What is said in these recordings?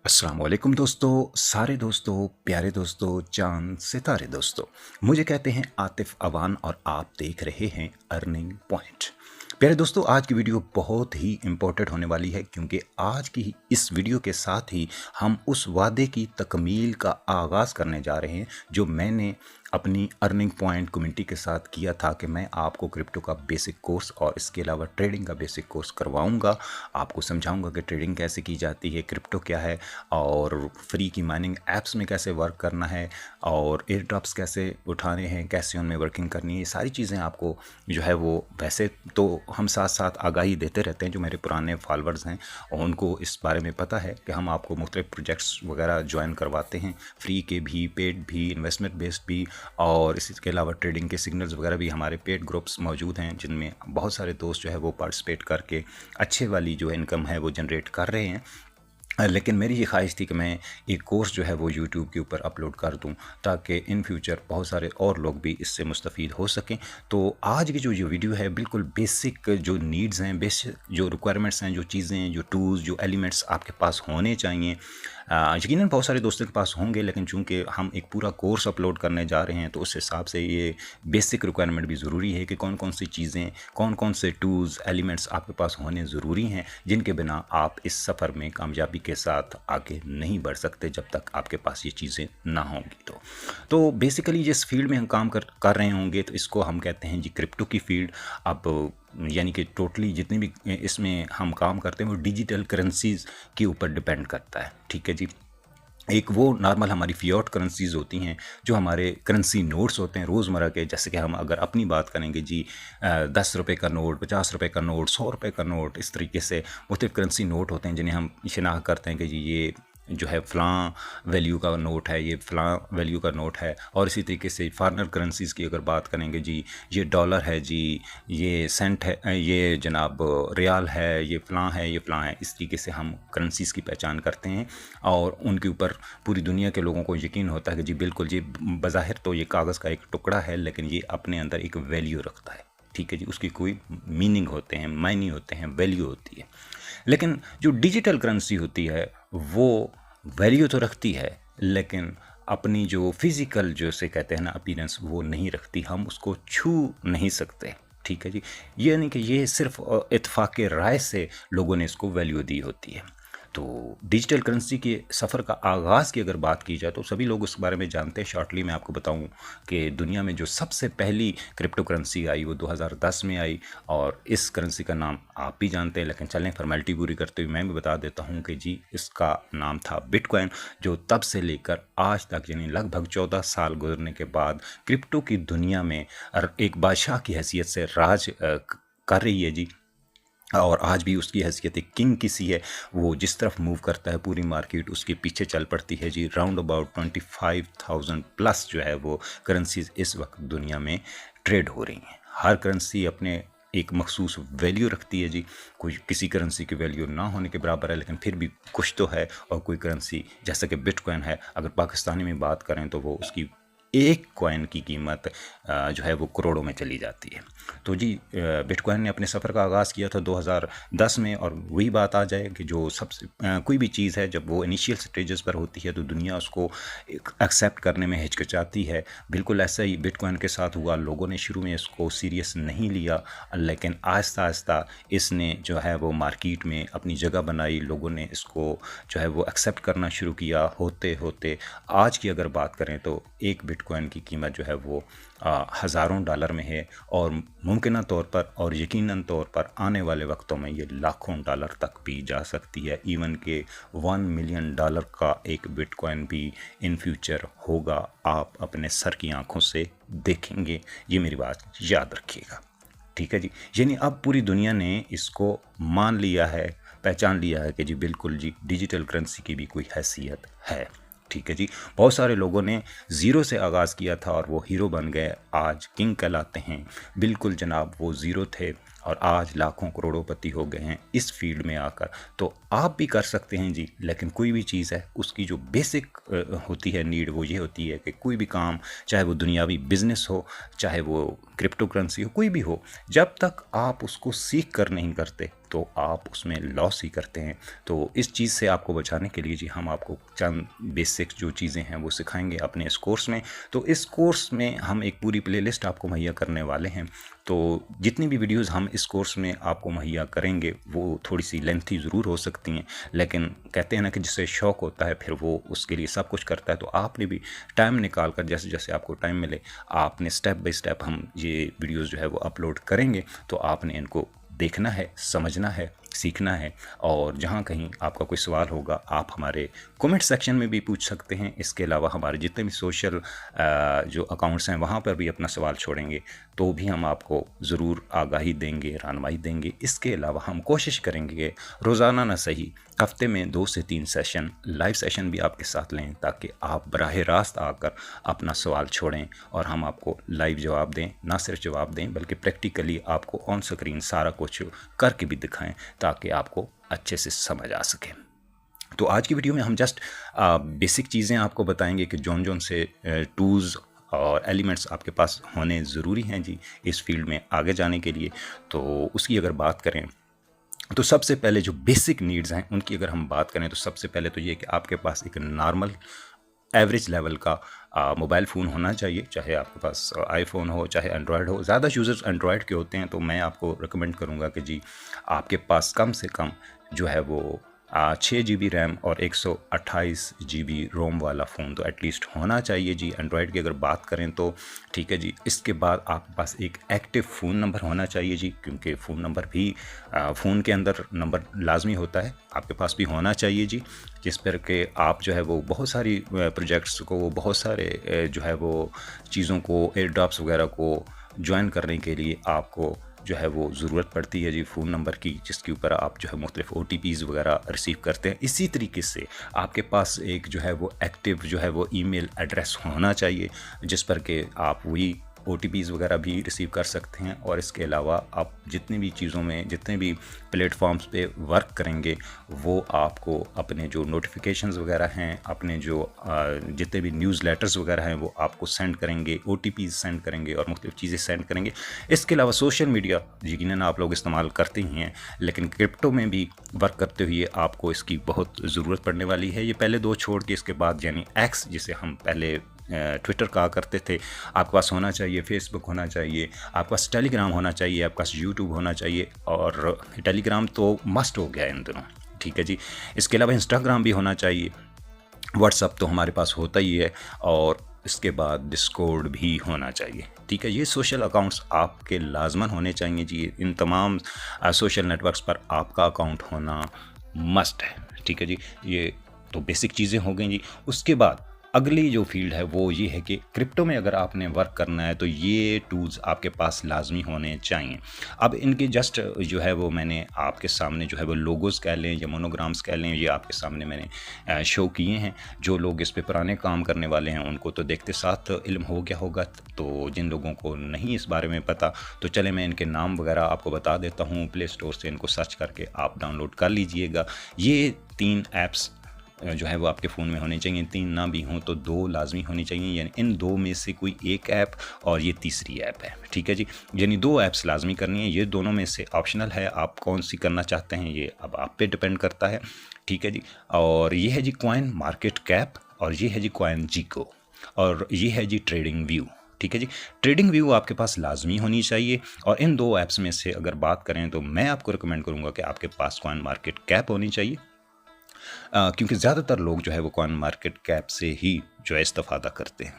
अस्सलाम वालेकुम दोस्तों, सारे दोस्तों, प्यारे दोस्तों, चाँद सितारे दोस्तों। मुझे कहते हैं आतिफ़ अवान और आप देख रहे हैं अर्निंग पॉइंट। प्यारे दोस्तों, आज की वीडियो बहुत ही इम्पोर्टेंट होने वाली है क्योंकि आज की इस वीडियो के साथ ही हम उस वादे की तकमील का आगाज़ करने जा रहे हैं जो मैंने अपनी अर्निंग पॉइंट कम्युनिटी के साथ किया था कि मैं आपको क्रिप्टो का बेसिक कोर्स और इसके अलावा ट्रेडिंग का बेसिक कोर्स करवाऊंगा। आपको समझाऊंगा कि ट्रेडिंग कैसे की जाती है, क्रिप्टो क्या है और फ्री की माइनिंग ऐप्स में कैसे वर्क करना है और एयर ड्रॉप्स कैसे उठाने हैं, कैसे उनमें वर्किंग करनी है। ये सारी चीज़ें आपको जो है वो वैसे तो हम साथ साथ आगाही देते रहते हैं। जो मेरे पुराने फॉलोअर्स हैं और उनको इस बारे में पता है कि हम आपको मुख्तलिफ प्रोजेक्ट्स वगैरह ज्वाइन करवाते हैं, फ्री के भी, पेड भी, इन्वेस्टमेंट बेस्ड भी, और इसके अलावा ट्रेडिंग के सिग्नल्स वगैरह भी हमारे पेड ग्रुप्स मौजूद हैं जिनमें बहुत सारे दोस्त जो है वो पार्टिसिपेट करके अच्छे वाली जो इनकम है वो जनरेट कर रहे हैं। लेकिन मेरी ये ख्वाहिश थी कि मैं एक कोर्स जो है वो यूट्यूब के ऊपर अपलोड कर दूं ताकि इन फ्यूचर बहुत सारे और लोग भी इससे मुस्तफ़ीद हो सकें। तो आज की जो ये वीडियो है बिल्कुल बेसिक जो नीड्स हैं, बेसिक जो रिक्वायरमेंट्स हैं, जो चीज़ें, जो टूल्स, जो एलिमेंट्स आपके पास होने चाहिए। यकीनन बहुत सारे दोस्तों के पास होंगे, लेकिन चूंकि हम एक पूरा कोर्स अपलोड करने जा रहे हैं तो उस हिसाब से ये बेसिक रिक्वायरमेंट भी ज़रूरी है कि कौन कौन सी चीज़ें, कौन कौन से टूल्स, एलिमेंट्स आपके पास होने ज़रूरी हैं जिनके बिना आप इस सफ़र में कामयाबी के साथ आगे नहीं बढ़ सकते जब तक आपके पास ये चीज़ें ना होंगी। तो बेसिकली जिस फील्ड में हम काम कर रहे होंगे तो इसको हम कहते हैं जी क्रिप्टो की फील्ड। अब यानी कि टोटली जितनी भी इसमें हम काम करते हैं वो डिजिटल करेंसीज़ के ऊपर डिपेंड करता है। ठीक है जी। एक वो नॉर्मल हमारी फियाट करेंसीज़ होती हैं जो हमारे करेंसी नोट्स होते हैं रोज़मर्रा के, जैसे कि हम अगर अपनी बात करेंगे जी 10 रुपये का नोट, 50 रुपये का नोट, 100 रुपये का नोट, इस तरीके से मुख्तलिफ करेंसी नोट होते हैं जिन्हें हम शिनाख्त करते हैं कि जी ये जो है फ़लाँ वैल्यू का नोट है, ये फ़लाँ वैल्यू का नोट है। और इसी तरीके से फॉरेनर करेंसीज़ की अगर बात करेंगे जी, ये डॉलर है जी, ये सेंट है, ये जनाब रियाल है, ये फ़लाँ है, ये फ़लाँ है। इस तरीके से हम करेंसीज़ की पहचान करते हैं और उनके ऊपर पूरी दुनिया के लोगों को यकीन होता है कि जी बिल्कुल ये बज़ाहिर तो ये कागज़ का एक टुकड़ा है लेकिन ये अपने अंदर एक वैल्यू रखता है। ठीक है जी, उसकी कोई मीनिंग होते हैं, मायने होते हैं, वैल्यू होती है। लेकिन जो डिजिटल करेंसी होती है वो वैल्यू तो रखती है लेकिन अपनी जो फिज़िकल जो से कहते हैं ना अपीयरेंस वो नहीं रखती, हम उसको छू नहीं सकते। ठीक है जी। ये नहीं कि ये सिर्फ इत्तेफाक राय से लोगों ने इसको वैल्यू दी होती है। तो डिजिटल करेंसी के सफ़र का आगाज़ की अगर बात की जाए तो सभी लोग उस बारे में जानते हैं। शॉर्टली मैं आपको बताऊं कि दुनिया में जो सबसे पहली क्रिप्टो करेंसी आई वो 2010 में आई और इस करेंसी का नाम आप भी जानते हैं, लेकिन चलें फॉर्मेलिटी पूरी करते हुए मैं भी बता देता हूं कि जी इसका नाम था बिटकॉइन, जो तब से लेकर आज तक यानी लगभग 14 साल गुजरने के बाद क्रिप्टो की दुनिया में एक बादशाह की हैसियत से राज कर रही है जी। और आज भी उसकी हैसियत एक किंग की सी है। वो जिस तरफ मूव करता है पूरी मार्केट उसके पीछे चल पड़ती है जी। राउंड अबाउट 25,000 प्लस जो है वो करेंसीज इस वक्त दुनिया में ट्रेड हो रही हैं। हर करेंसी अपने एक मखसूस वैल्यू रखती है जी। कोई किसी करेंसी की वैल्यू ना होने के बराबर है लेकिन फिर भी कुछ तो है। और कोई करेंसी जैसे कि बिटकॉइन है, अगर पाकिस्तानी में बात करें तो वो उसकी एक कॉइन की कीमत जो है वो करोड़ों में चली जाती है। तो जी बिटकॉइन ने अपने सफ़र का आगाज़ किया था 2010 में। और वही बात आ जाए कि जो सबसे कोई भी चीज़ है जब वो इनिशियल स्टेजेस पर होती है तो दुनिया उसको एक्सेप्ट करने में हिचकिचाती है। बिल्कुल ऐसा ही बिटकॉइन के साथ हुआ। लोगों ने शुरू में इसको सीरियस नहीं लिया लेकिन आहिस्ता आहिस्ता इसने जो है वो मार्केट में अपनी जगह बनाई। लोगों ने इसको जो है वो एक्सेप्ट करना शुरू किया। होते होते आज की अगर बात करें तो एक बिटकॉइन की कीमत जो है वो हज़ारों डॉलर में है और मुमकिन तौर पर और यकीनन तौर पर आने वाले वक्तों में ये लाखों डॉलर तक भी जा सकती है। इवन के 1 मिलियन डॉलर का एक बिटकॉइन भी इन फ्यूचर होगा। आप अपने सर की आंखों से देखेंगे, ये मेरी बात याद रखिएगा। ठीक है जी। यानी अब पूरी दुनिया ने इसको मान लिया है, पहचान लिया है कि जी बिल्कुल जी डिजिटल करेंसी की भी कोई हैसियत है। ठीक है जी। बहुत सारे लोगों ने ज़ीरो से आगाज़ किया था और वो हीरो बन गए, आज किंग कहलाते हैं। बिल्कुल जनाब वो ज़ीरो थे और आज लाखों करोड़ोंपति हो गए हैं इस फील्ड में आकर। तो आप भी कर सकते हैं जी। लेकिन कोई भी चीज़ है उसकी जो बेसिक होती है नीड, वो ये होती है कि कोई भी काम, चाहे वो दुनियावी बिजनेस हो, चाहे वो क्रिप्टो करेंसी हो, कोई भी हो, जब तक आप उसको सीख कर नहीं करते तो आप उसमें लॉस ही करते हैं। तो इस चीज़ से आपको बचाने के लिए जी हम आपको चंद बेसिक जो चीज़ें हैं वो सिखाएंगे अपने इस कोर्स में। तो इस कोर्स में हम एक पूरी प्लेलिस्ट आपको मुहैया करने वाले हैं। तो जितनी भी वीडियोस हम इस कोर्स में आपको मुहैया करेंगे वो थोड़ी सी लेंथी ज़रूर हो सकती हैं, लेकिन कहते हैं ना कि जिससे शौक़ होता है फिर वो उसके लिए सब कुछ करता है। तो आपने भी टाइम निकाल कर, जैसे जैसे आपको टाइम मिले, आपने स्टेप बाय स्टेप हम ये वीडियोस जो है वो अपलोड करेंगे, तो आपने इनको देखना है, समझना है, सीखना है। और जहाँ कहीं आपका कोई सवाल होगा आप हमारे कमेंट सेक्शन में भी पूछ सकते हैं। इसके अलावा हमारे जितने भी सोशल जो अकाउंट्स हैं वहाँ पर भी अपना सवाल छोड़ेंगे तो भी हम आपको ज़रूर आगाही देंगे, रहनुमाई देंगे। इसके अलावा हम कोशिश करेंगे रोज़ाना ना सही हफ्ते में 2 से 3 सेशन, लाइव सेशन भी आपके साथ लें, ताकि आप बराह रास्त आकर अपना सवाल छोड़ें और हम आपको लाइव जवाब दें। ना सिर्फ जवाब दें बल्कि प्रैक्टिकली आपको ऑन स्क्रीन सारा कुछ करके भी दिखाएं, ताकि आपको अच्छे से समझ आ सके। तो आज की वीडियो में हम जस्ट बेसिक चीज़ें आपको बताएंगे कि जौन जौन से टूल्स और एलिमेंट्स आपके पास होने ज़रूरी हैं जी इस फील्ड में आगे जाने के लिए। तो उसकी अगर बात करें तो सबसे पहले जो बेसिक नीड्स हैं उनकी अगर हम बात करें तो सबसे पहले तो ये कि आपके पास एक नॉर्मल एवरेज लेवल का मोबाइल फ़ोन होना चाहिए, चाहे आपके पास आईफोन हो चाहे एंड्रॉयड हो। ज़्यादा यूज़र्स एंड्रॉयड के होते हैं, तो मैं आपको रिकमेंड करूँगा कि जी आपके पास कम से कम जो है वो 6 GB रैम और 128 GB रोम वाला फ़ोन तो एटलीस्ट होना चाहिए जी एंड्रॉयड की अगर बात करें तो। ठीक है जी। इसके बाद आपके पास एक एक्टिव फ़ोन नंबर होना चाहिए जी, क्योंकि फ़ोन नंबर भी फ़ोन के अंदर नंबर लाजमी होता है, आपके पास भी होना चाहिए जी, जिस पर कि आप जो है वो बहुत सारी प्रोजेक्ट्स को, बहुत सारे जो है वो चीज़ों को, एयर ड्रॉप्स वगैरह को ज्वाइन करने के लिए आपको जो है वो ज़रूरत पड़ती है जी फ़ोन नंबर की, जिसके ऊपर आप जो है मुख्तलिफ OTPs वगैरह रिसीव करते हैं। इसी तरीके से आपके पास एक जो है वो एक्टिव जो है वो ईमेल एड्रेस होना चाहिए, जिस पर कि आप वही OTPs वगैरह भी रिसीव कर सकते हैं। और इसके अलावा आप जितनी भी चीज़ों में, जितने भी प्लेटफॉर्म्स पे वर्क करेंगे, वो आपको अपने जो नोटिफिकेशंस वगैरह हैं, अपने जो जितने भी न्यूज़ लेटर्स वगैरह हैं वो आपको सेंड करेंगे, OTPs सेंड करेंगे और मुख्तलिफ चीज़ें सेंड करेंगे। इसके अलावा सोशल मीडिया यकीनन आप लोग इस्तेमाल करते ही हैं, लेकिन क्रिप्टो में भी वर्क करते हुए आपको इसकी बहुत ज़रूरत पड़ने वाली है। ये पहले 2 छोड़ के इसके बाद यानी एक्स, जिसे हम पहले ट्विटर कहा करते थे, आपके पास होना चाहिए, फेसबुक होना चाहिए, आपके पास टेलीग्राम होना चाहिए, आपके पास यूट्यूब होना चाहिए, और टेलीग्राम तो मस्ट हो गया इन दिनों। ठीक है जी। इसके अलावा इंस्टाग्राम भी होना चाहिए, व्हाट्सअप तो हमारे पास होता ही है, और इसके बाद डिस्कॉर्ड भी होना चाहिए। ठीक है। ये सोशल अकाउंट्स आपके लाजमन होने चाहिए जी। इन तमाम सोशल नेटवर्क्स पर आपका अकाउंट होना मस्ट है। ठीक है जी। ये तो बेसिक चीज़ें हो गई जी। उसके बाद अगली जो फील्ड है वो ये है कि क्रिप्टो में अगर आपने वर्क करना है तो ये टूल्स आपके पास लाजमी होने चाहिए। अब इनके जस्ट जो है वो मैंने आपके सामने जो है वो लोगोस कह लें या मोनोग्राम्स कह लें, ये आपके सामने मैंने शो किए हैं। जो लोग इस पे पुराने काम करने वाले हैं उनको तो देखते साथ इल्म हो गया होगा, तो जिन लोगों को नहीं इस बारे में पता तो चले मैं इनके नाम वगैरह आपको बता देता हूँ। प्ले स्टोर से इनको सर्च करके आप डाउनलोड कर लीजिएगा। ये 3 ऐप्स जो है वो आपके फ़ोन में होने चाहिए। 3 ना भी हों तो 2 लाजमी होनी चाहिए, यानी इन 2 में से कोई एक ऐप और ये तीसरी ऐप है। ठीक है जी। यानी 2 ऐप्स लाजमी करनी है। ये दोनों में से ऑप्शनल है, आप कौन सी करना चाहते हैं ये अब आप पे डिपेंड करता है। ठीक है जी। और ये है जी कॉइन मार्केट कैप, और ये है जी कॉइन जीको, और ये है जी ट्रेडिंग व्यू। ठीक है जी। ट्रेडिंग व्यू आपके पास लाजमी होनी चाहिए। और इन 2 ऐप्स में से अगर बात करें तो मैं आपको रिकमेंड करूँगा कि आपके पास कॉइन मार्केट कैप होनी चाहिए, क्योंकि ज़्यादातर लोग जो है वो कॉइन मार्केट कैप से ही जो है इस्तेफ़ादा करते हैं।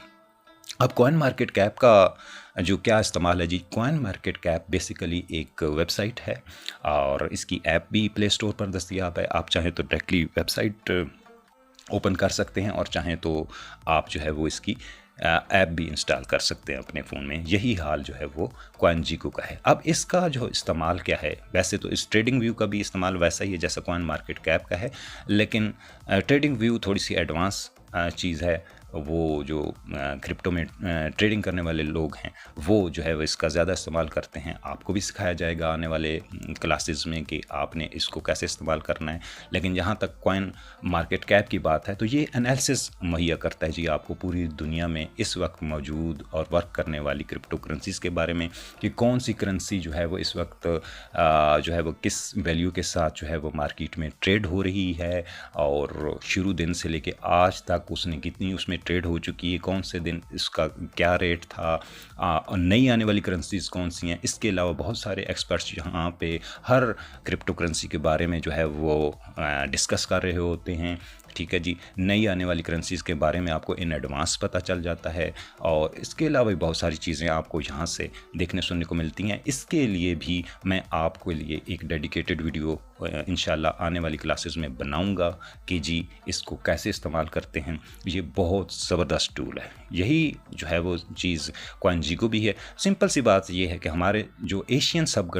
अब कॉइन मार्केट कैप का जो क्या इस्तेमाल है जी, कॉइन मार्केट कैप बेसिकली एक वेबसाइट है और इसकी ऐप भी प्ले स्टोर पर दस्तयाब है। आप चाहें तो डायरेक्टली वेबसाइट ओपन कर सकते हैं, और चाहें तो आप जो है वो इसकी ऐप भी इंस्टॉल कर सकते हैं अपने फ़ोन में। यही हाल जो है वो कॉइन जीको का है। अब इसका जो इस्तेमाल क्या है, वैसे तो इस ट्रेडिंग व्यू का भी इस्तेमाल वैसा ही है जैसा कॉइन मार्केट कैप का है, लेकिन ट्रेडिंग व्यू थोड़ी सी एडवांस चीज़ है वो जो क्रिप्टो में ट्रेडिंग करने वाले लोग हैं वो जो है वो इसका ज़्यादा इस्तेमाल करते हैं। आपको भी सिखाया जाएगा आने वाले क्लासेस में कि आपने इसको कैसे इस्तेमाल करना है। लेकिन जहाँ तक कॉइन मार्केट कैप की बात है तो ये एनालिसिस मुहैया करता है जी आपको पूरी दुनिया में इस वक्त मौजूद और वर्क करने वाली क्रिप्टो करेंसीज़ के बारे में कि कौन सी करेंसी जो है वो इस वक्त जो है वो किस वैल्यू के साथ जो है वो मार्केट में ट्रेड हो रही है, और शुरू दिन से लेके आज तक उसने कितनी उसमें ट्रेड हो चुकी है, कौन से दिन इसका क्या रेट था, और नई आने वाली करेंसीज़ कौन सी हैं। इसके अलावा बहुत सारे एक्सपर्ट्स यहाँ पे हर क्रिप्टो करेंसी के बारे में जो है वो डिस्कस कर रहे होते हैं। ठीक है जी, नई आने वाली करेंसीज़ के बारे में आपको इन एडवांस पता चल जाता है, और इसके अलावा भी बहुत सारी चीज़ें आपको यहाँ से देखने सुनने को मिलती हैं। इसके लिए भी मैं आपके लिए एक डेडिकेटेड वीडियो इंशाल्लाह आने वाली क्लासेस में बनाऊंगा कि जी इसको कैसे इस्तेमाल करते हैं। ये बहुत ज़बरदस्त टूल है। यही जो है वो चीज़ CoinGecko भी है। सिंपल सी बात ये है कि हमारे जो एशियन सब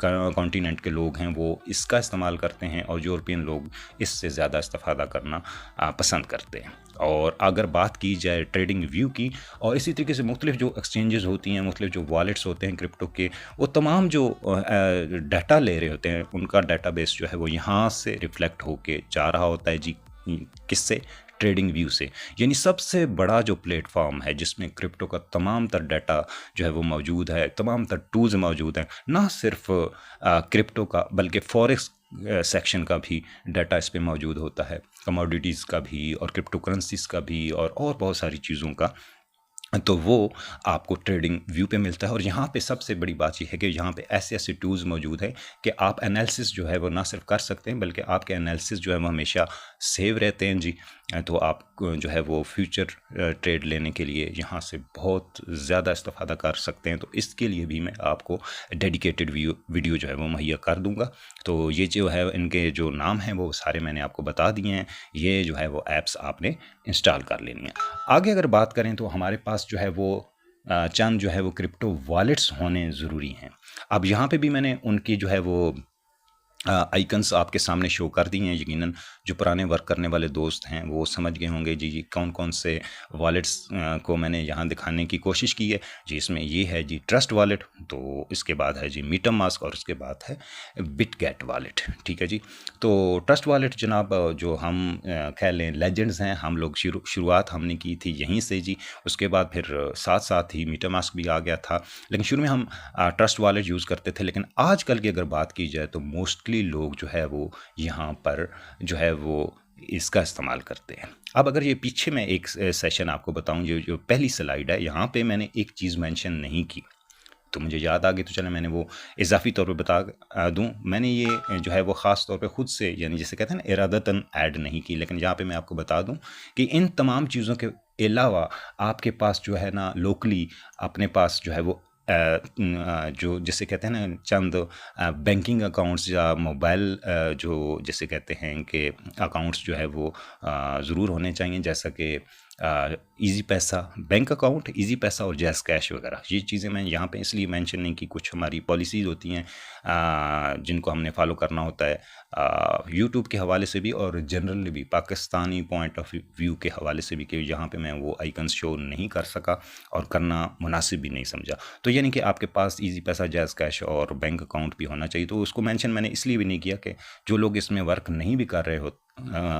कॉन्टिनेंट के लोग हैं वो इसका इस्तेमाल करते हैं, और यूरोपियन लोग इससे ज़्यादा इस्तेफादा करना पसंद करते हैं। और अगर बात की जाए ट्रेडिंग व्यू की, और इसी तरीके से मुख्तलिफ जो एक्सचेंजेस होती हैं, मुख्तलिफ जो वॉलेट्स होते हैं क्रिप्टो के, वो तमाम जो डाटा ले रहे होते हैं उनका डाटाबेस जो है वो यहाँ से रिफ्लेक्ट होके जा रहा होता है जी। किससे? ट्रेडिंग व्यू से। यानी सबसे बड़ा जो प्लेटफॉर्म है जिसमें क्रिप्टो का तमाम तर डाटा जो है वो मौजूद है, तमाम तर टूल्स मौजूद हैं, ना सिर्फ क्रिप्टो का बल्कि फॉरेक्स सेक्शन का भी डाटा इस पे मौजूद होता है, कमोडिटीज़ का भी और क्रिप्टो करेंसीज़ का भी और बहुत सारी चीज़ों का। तो वो आपको ट्रेडिंग व्यू पे मिलता है। और यहाँ पे सबसे बड़ी बात ये है कि यहाँ पे ऐसे ऐसे टूल्स मौजूद हैं कि आप एनालिसिस जो है वो ना सिर्फ कर सकते हैं बल्कि आपके एनालिसिस जो है वो हमेशा सेव रहते हैं जी। तो आप जो है वो फ्यूचर ट्रेड लेने के लिए यहाँ से बहुत ज़्यादा इस्तेफादा कर सकते हैं। तो इसके लिए भी मैं आपको डेडिकेटेड वीडियो जो है वो मुहैया कर दूँगा। तो ये जो है इनके जो नाम हैं वो सारे मैंने आपको बता दिए हैं। ये जो है वो ऐप्स आपने इंस्टॉल कर लेनी है। आगे अगर बात करें तो हमारे पास जो है वो चंद जो है वो क्रिप्टो वॉलेट्स होने ज़रूरी हैं। अब यहाँ पे भी मैंने उनकी जो है वो आइकन्स आपके सामने शो कर दिए हैं। यकीनन जो पुराने वर्क करने वाले दोस्त हैं वो समझ गए होंगे जी कौन कौन से वॉलेट्स को मैंने यहाँ दिखाने की कोशिश की है जी। इसमें ये है जी ट्रस्ट वॉलेट, तो इसके बाद है जी MetaMask, और उसके बाद है BitGet वॉलेट। ठीक है जी। तो ट्रस्ट वॉलेट जनाब जो हम कह लें लेजेंड्स हैं, हम लोग शुरुआत हमने की थी यहीं से जी। उसके बाद फिर साथ साथ ही MetaMask भी आ गया था, लेकिन शुरू में हम ट्रस्ट वॉलेट यूज़ करते थे। लेकिन आजकल की अगर बात की जाए तो मोस्टली लोग जो है वो यहाँ पर जो है वो इसका इस्तेमाल करते हैं। अब अगर ये पीछे मैं एक सेशन आपको बताऊं, जो पहली स्लाइड है, यहाँ पे मैंने एक चीज़ मेंशन नहीं की तो मुझे याद आ गई, तो चले मैंने वो इजाफी तौर पे बता दूं। मैंने ये जो है वो ख़ास तौर पे ख़ुद से यानी जैसे कहते हैं ना इरादतन ऐड नहीं की, लेकिन यहाँ पे मैं आपको बता दूं कि इन तमाम चीज़ों के अलावा आपके पास जो है ना लोकली अपने पास जो है वो जो जिसे कहते हैं ना चंद बैंकिंग अकाउंट्स या मोबाइल जो जिसे कहते हैं कि अकाउंट्स जो है वो ज़रूर होने चाहिए, जैसा कि ईजी पैसा बैंक अकाउंट, ईजी पैसा और जैज़ कैश वगैरह। ये चीज़ें मैं यहाँ पे इसलिए मेंशन नहीं की, कुछ हमारी पॉलिसीज़ होती हैं जिनको हमने फॉलो करना होता है यूट्यूब के हवाले से भी और जनरली भी पाकिस्तानी पॉइंट ऑफ व्यू के हवाले से भी, कि यहाँ पे मैं वो आइकन्स शो नहीं कर सका और करना मुनासिब भी नहीं समझा। तो यानी कि आपके पास ईजी पैसा, जैज़ कैश और बैंक अकाउंट भी होना चाहिए। तो उसको मेंशन मैंने इसलिए भी नहीं किया कि जो लोग इसमें वर्क नहीं भी कर रहे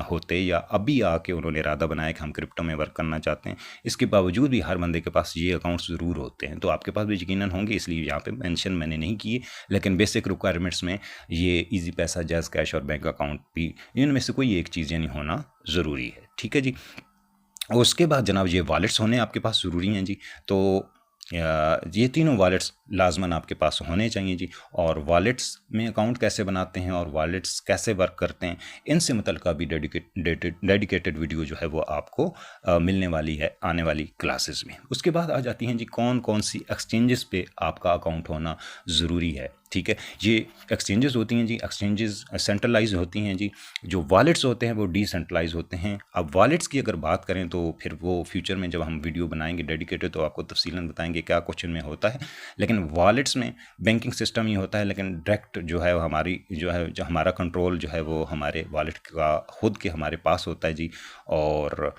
होते या अभी आके उन्होंने इरादा बनाया कि हम क्रिप्टो में वर्क करना चाहते हैं, इसके बावजूद भी हर बंदे के पास ये अकाउंट्स ज़रूर होते हैं। तो आपके पास भी यकीनन होंगे, इसलिए यहाँ पे मेंशन मैंने नहीं किए। लेकिन बेसिक रिक्वायरमेंट्स में ये ईजी पैसा, जैज़ कैश और बैंक अकाउंट भी, इनमें से कोई एक चीज़ यानी होना ज़रूरी है। ठीक है जी। उसके बाद जनाब ये वॉलेट्स होने आपके पास ज़रूरी हैं जी। तो ये तीनों वॉलेट्स लाजमन आपके पास होने चाहिए जी। और वॉलेट्स में अकाउंट कैसे बनाते हैं और वॉलेट्स कैसे वर्क करते हैं, इनसे मुतल्लिक़ भी डेडिकेटेड वीडियो जो है वो आपको मिलने वाली है आने वाली क्लासेस में। उसके बाद आ जाती हैं जी कौन कौन सी एक्सचेंजेस पे आपका अकाउंट होना ज़रूरी है। ठीक है। ये एक्सचेंजेस होती हैं जी, एक्सचेंजेस सेंट्रलाइज होती हैं जी, जो वॉलेट्स होते हैं वो डिसेंट्रलाइज होते हैं। अब वॉलेट्स की अगर बात करें तो फिर वो फ्यूचर में जब हम वीडियो बनाएंगे डेडिकेटेड तो आपको तफसीलन बताएंगे क्या क्वेश्चन में होता है। लेकिन वॉलेट्स में बैंकिंग सिस्टम ही होता है, लेकिन डायरेक्ट जो है हमारी जो हमारा कंट्रोल जो है वो हमारे वॉलेट का खुद के हमारे पास होता है जी। और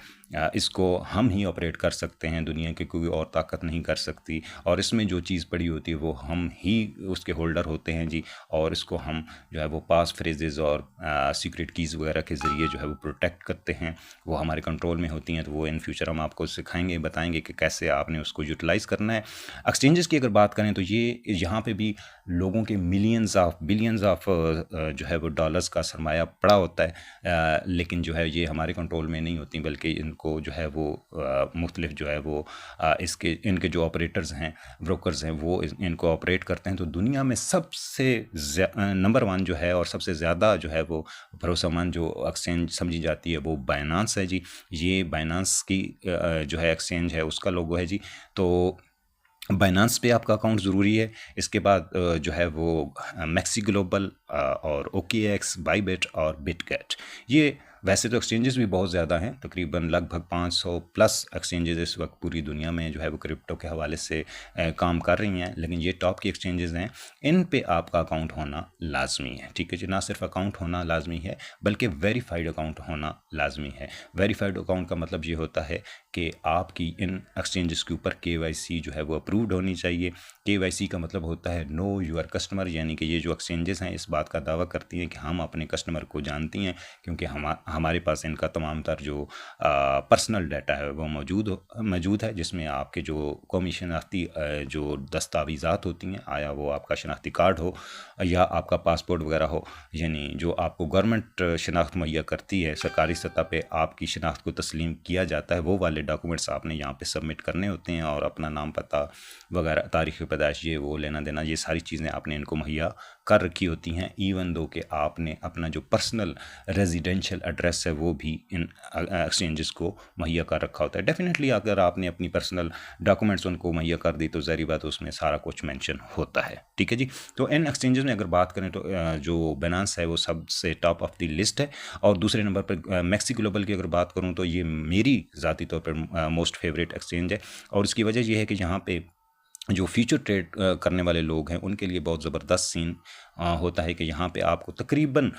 इसको हम ही ऑपरेट कर सकते हैं, दुनिया की कोई और ताकत नहीं कर सकती। और इसमें जो चीज़ पड़ी होती है वो हम ही उसके होल्डर होते हैं जी। और इसको हम जो है वो पास फ्रेजेस और सीक्रेट कीज़ वगैरह के ज़रिए जो है वो प्रोटेक्ट करते हैं, वो हमारे कंट्रोल में होती हैं। तो वो इन फ्यूचर हम आपको सिखाएंगे, बताएंगे कि कैसे आपने उसको यूटिलाइज़ करना है। एक्सचेंजेस की अगर बात करें तो ये यहाँ पे भी लोगों के मिलियंस ऑफ बिलियंस ऑफ जो है वो डॉलर्स का सरमाया पड़ा होता है, लेकिन जो है ये हमारे कंट्रोल में नहीं होती, बल्कि इनको जो है वो मुख्तलिफ जो है वो इसके इनके जो ऑपरेटर्स हैं, ब्रोकर्स हैं, वो इनको ऑपरेट करते हैं। तो दुनिया में सबसे नंबर 1 जो है और सबसे ज़्यादा जो है वो भरोसेमंद जो एक्सचेंज समझी जाती है वो बाइनांस है जी। ये बाइनांस की जो है एक्सचेंज है उसका लोगो है जी। तो बाइनांस पे आपका अकाउंट ज़रूरी है। इसके बाद जो है वो मैक्सी ग्लोबल और OKX, बाईबिट और बिटगेट। ये वैसे तो एक्सचेंजेस भी बहुत ज़्यादा हैं, तकरीबन लगभग 500 प्लस एक्सचेंजेस इस वक्त पूरी दुनिया में जो है वो क्रिप्टो के हवाले से काम कर रही हैं। लेकिन ये टॉप की एक्सचेंजेस हैं, इन पे आपका अकाउंट होना लाजमी है, ठीक है जी। ना सिर्फ अकाउंट होना लाजमी है बल्कि वेरीफाइड अकाउंट होना लाजमी है। वेरीफाइड अकाउंट का मतलब ये होता है कि आपकी इन एक्सचेंजेस के ऊपर KYC जो है वो अप्रूव्ड होनी चाहिए। KYC का मतलब होता है नो यूर कस्टमर, यानी कि ये जो एक्सचेंजेस हैं इस बात का दावा करती हैं कि हम अपने कस्टमर को जानती हैं, क्योंकि हमारे पास इनका तमाम तर जो पर्सनल डाटा है वो मौजूद है, जिसमें आपके जो कौमी शनाख्ती जो दस्तावेज़ात होती हैं, आया वो आपका शनाख्ती कार्ड हो या आपका पासपोर्ट वगैरह हो, यानी जो आपको गवर्नमेंट शनाख्त मुहैया करती है, सरकारी सतह पे आपकी शनाख्त को तस्लीम किया जाता है, वो वाले डॉक्यूमेंट्स आपने यहाँ पे सबमिट करने होते हैं। और अपना नाम, पता वगैरह, तारीख़ पैदाइश, ये वो लेना देना, ये सारी चीज़ें आपने इनको मुहैया कर रखी होती हैं। इवन दो कि आपने अपना जो पर्सनल रेजिडेंशियल एड्रेस है वो भी इन एक्सचेंजेस को मुहैया कर रखा होता है। डेफिनेटली अगर आपने अपनी पर्सनल डॉक्यूमेंट्स उनको मुहैया कर दी तो ज़ाहिर बात उसमें सारा कुछ मेंशन होता है, ठीक है जी। तो इन एक्सचेंजेस में अगर बात करें तो जो बाइनेंस है वो सबसे टॉप ऑफ द लिस्ट है। और दूसरे नंबर पर मैक्सी ग्लोबल की अगर बात करूँ तो ये मेरी ज़ाती तौर पर मोस्ट फेवरेट एक्सचेंज है। और इसकी वजह यह है कि यहाँ पे जो फ्यूचर ट्रेड करने वाले लोग हैं उनके लिए बहुत ज़बरदस्त सीन होता है कि यहाँ पे आपको तकरीबन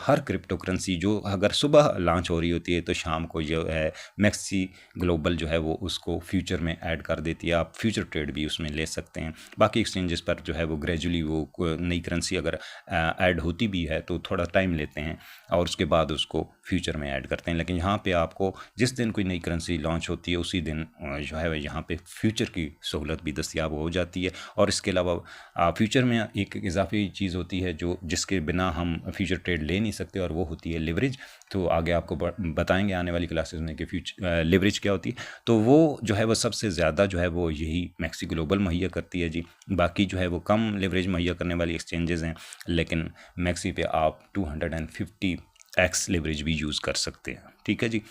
हर क्रिप्टो करेंसी जो अगर सुबह लॉन्च हो रही होती है तो शाम को जो है मैक्सी ग्लोबल जो है वो उसको फ्यूचर में ऐड कर देती है। आप फ्यूचर ट्रेड भी उसमें ले सकते हैं। बाकी एक्सचेंजेस पर जो है वो ग्रेजुअली वो नई करेंसी अगर ऐड होती भी है तो थोड़ा टाइम लेते हैं और उसके बाद उसको फ्यूचर में ऐड करते हैं। लेकिन यहाँ पे आपको जिस दिन कोई नई करेंसी लॉन्च होती है उसी दिन जो है यहाँ पे फ्यूचर की सहूलत भी दस्तियाब हो जाती है। और इसके अलावा फ्यूचर में एक इजाफी चीज़ होती है जो जिसके बिना हम फ्यूचर ट्रेड ले नहीं सकते और वो होती है लिवरेज। तो आगे आपको बताएंगे आने वाली क्लासेस में कि फ्यूचर लिवरेज क्या होती है। तो वो जो है वो सबसे ज़्यादा जो है वो यही मैक्सी ग्लोबल मुहैया करती है जी। बाकी जो है वो कम लिवरेज मुहैया करने वाली एक्सचेंजेस हैं, लेकिन मैक्सी पे आप 250x लिवरेज भी यूज़ कर सकते हैं, ठीक है जी।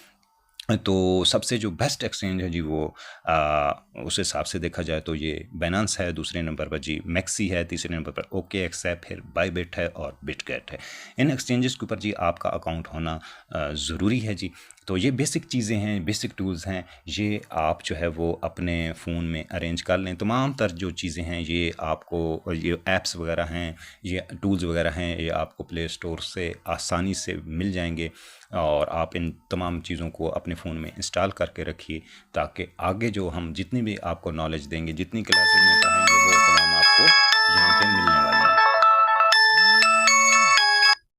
तो सबसे जो बेस्ट एक्सचेंज है जी वो उस हिसाब से देखा जाए तो ये बाइनेंस है, दूसरे नंबर पर जी मैक्सी है, तीसरे नंबर पर OKX है, फिर बाईबिट है और बिटगेट है। इन एक्सचेंजेस के ऊपर जी आपका अकाउंट होना ज़रूरी है जी। तो ये बेसिक चीज़ें हैं, बेसिक टूल्स हैं, ये आप जो है वो अपने फ़ोन में अरेंज कर लें। तमाम तर जो चीज़ें हैं ये आपको, ये ऐप्स वगैरह हैं, ये टूल्स वगैरह हैं, ये आपको प्ले स्टोर से आसानी से मिल जाएंगे। और आप इन तमाम चीज़ों को अपने फ़ोन में इंस्टॉल करके रखिए ताकि आगे जो हम जितनी भी आपको नॉलेज देंगे, जितनी क्लासेस में पढ़ाएंगे वो तमाम आपको यहाँ पे मिलने वाली हैं।